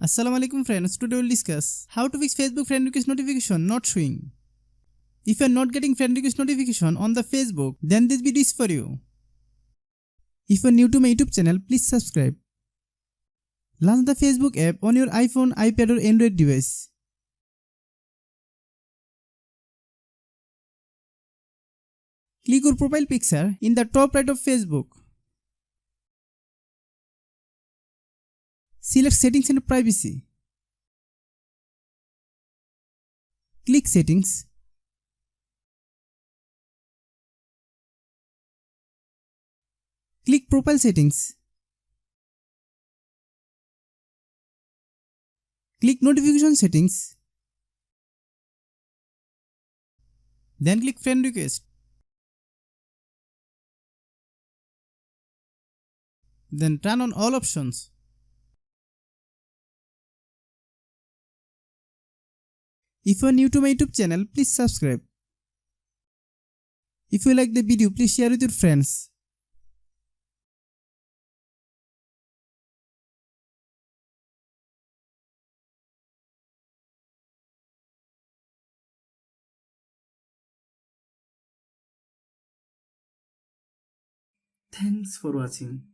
Assalamu alaikum friends, today we'll discuss how to fix Facebook friend request notification not showing. If you are not getting friend request notification on the Facebook, then this video is for you. If you are new to my YouTube channel, please subscribe. Launch the Facebook app on your iPhone, iPad or Android device. Click your profile picture in the top right of Facebook. Select Settings and Privacy. Click Settings. Click Profile Settings. Click Notification Settings. Then click Friend Request. Then turn on all options. If you are new to my YouTube channel, please subscribe. If you like the video, please share with your friends. Thanks for watching.